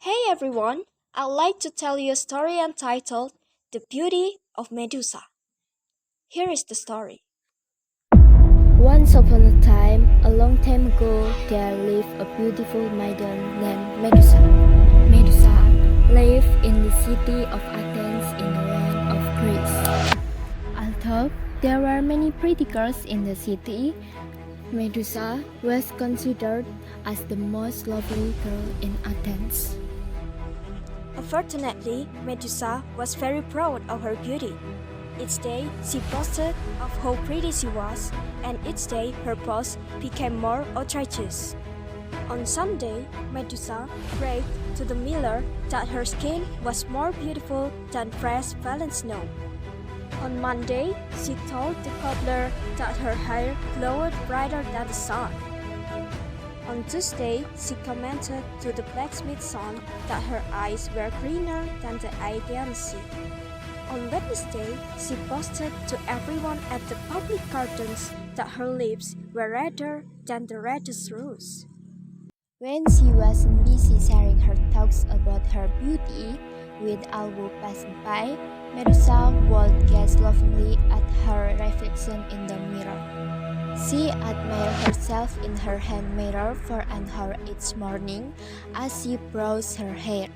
Hey everyone, I'd like to tell you a story entitled The Beauty of Medusa. Here is the story. Once upon a time, a long time ago, there lived a beautiful maiden named Medusa. Medusa lived in the city of Athens in the land of Greece. Although there were many pretty girls in the city, Medusa was considered as the most lovely girl in Athens. Unfortunately, Medusa was very proud of her beauty. Each day, she boasted of how pretty she was, and each day her boast became more outrageous. On some day, Medusa prayed to the miller that her skin was more beautiful than fresh fallen snow. On Monday, she told the cobbler that her hair glowed brighter than the sun. On Tuesday, she commented to the blacksmith's son that her eyes were greener than the Aegean Sea. On Wednesday, she boasted to everyone at the public gardens that her lips were redder than the reddest rose. When she wasn't busy sharing her thoughts about her beauty with Albu passing by, Medusa would gaze lovingly at her reflection in the mirror. She admired herself in her hand mirror for an hour each morning as she brushed her hair.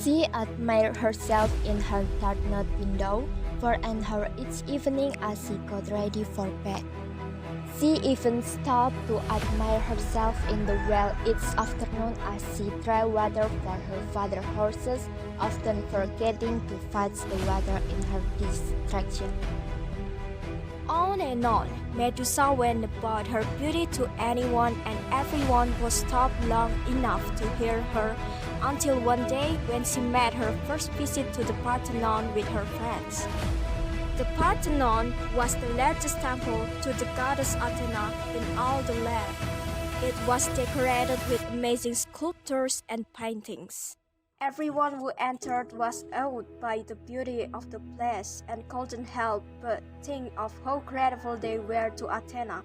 She admired herself in her dark-knot window for an hour each evening as she got ready for bed. She even stopped to admire herself in the well each afternoon as she drew water for her father's horses, often forgetting to fetch the water in her distraction. On and on, Medusa went about her beauty to anyone and everyone would stop long enough to hear her until one day when she made her first visit to the Parthenon with her friends. The Parthenon was the largest temple to the goddess Athena in all the land. It was decorated with amazing sculptures and paintings. Everyone who entered was awed by the beauty of the place and couldn't help but think of how grateful they were to Athena,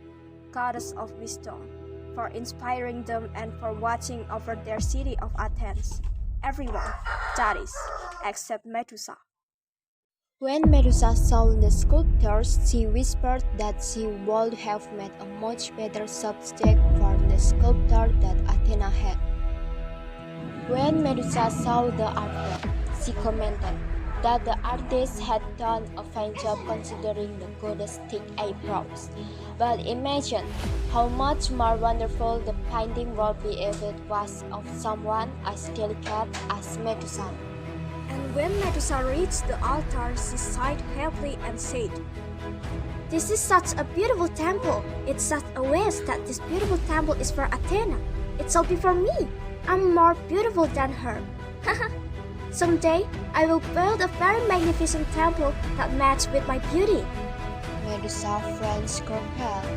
goddess of wisdom, for inspiring them and for watching over their city of Athens. Everyone, that is, except Medusa. When Medusa saw the sculptures, she whispered that she would have made a much better subject for the sculptor that Athena had. When Medusa saw the artwork, she commented that the artist had done a fine job considering the goddess' thick eyebrows. But imagine how much more wonderful the painting would be if it was of someone as delicate as Medusa. And when Medusa reached the altar, she sighed heavily and said, "This is such a beautiful temple. It's such a waste that this beautiful temple is for Athena. It shall be for me. I'm more beautiful than her. Someday, I will build a very magnificent temple that matches with my beauty." Medusa's friends grew pale.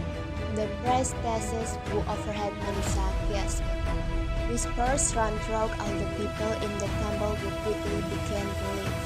The priestesses who overheard Medusa gasped. Whispers ran throughout all the people in the temple who quickly began to leave.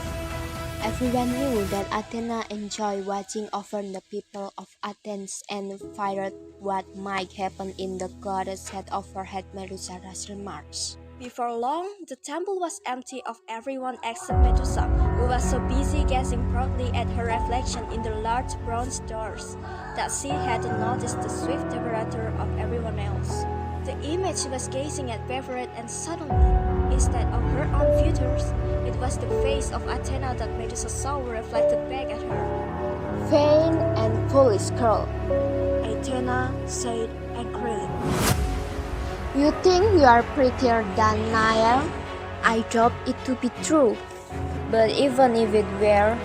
Everyone knew that Athena enjoyed watching over the people of Athens and feared what might happen if the goddess had overheard Medusa's remarks. Before long, the temple was empty of everyone except Medusa, who was so busy gazing proudly at her reflection in the large bronze doors that she hadn't noticed the swift departure of everyone else. The image she was gazing at wavered, and suddenly, instead of her own features, it was the face of Athena that Medusa saw reflected back at her. "Vain and foolish girl," Athena said angrily. "you think you are prettier than I am? I doubt it to be true. But even if it were,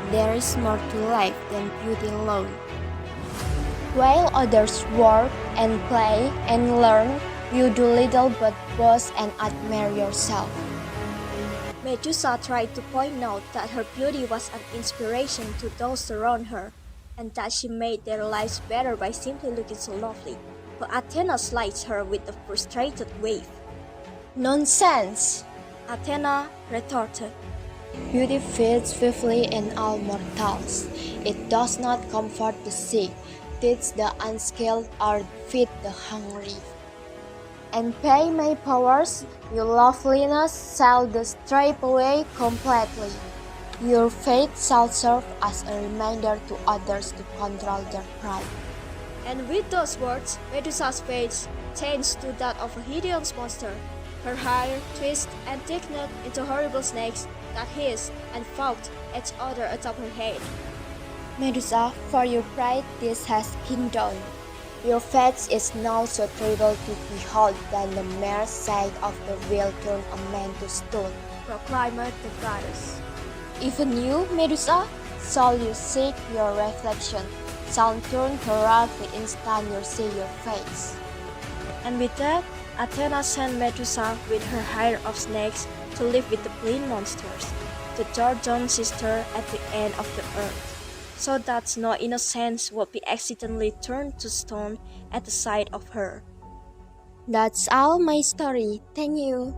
there is more to life than beauty alone. While others work and play and learn, you do little but boast and admire yourself." Medusa tried to point out that her beauty was an inspiration to those around her, and that she made their lives better by simply looking so lovely. But Athena slighted her with a frustrated wave. "Nonsense!" Athena retorted. "Beauty feeds swiftly in all mortals. It does not comfort the sick, teach the unskilled, or feed the hungry." and by my powers, your loveliness shall thus strip away completely. Your fate shall serve as a reminder to others to control their pride. And with those words, Medusa's face changed to that of a hideous monster. Her hair twisted and thickened into horrible snakes that hissed and fought each other atop her head. Medusa, for your pride this has been done. Your fate is now so terrible to behold that the mere sight of the will turn a man to stone. Proclaimed the goddess. Even you, Medusa, shall you seek your reflection, shall turn her wrath the instant you see your face. And with that, Athena sent Medusa with her hire of snakes to live with the plain monsters, the Georgian sister at the end of the earth, so that no innocent would be accidentally turned to stone at the sight of her. That's all my story. Thank you.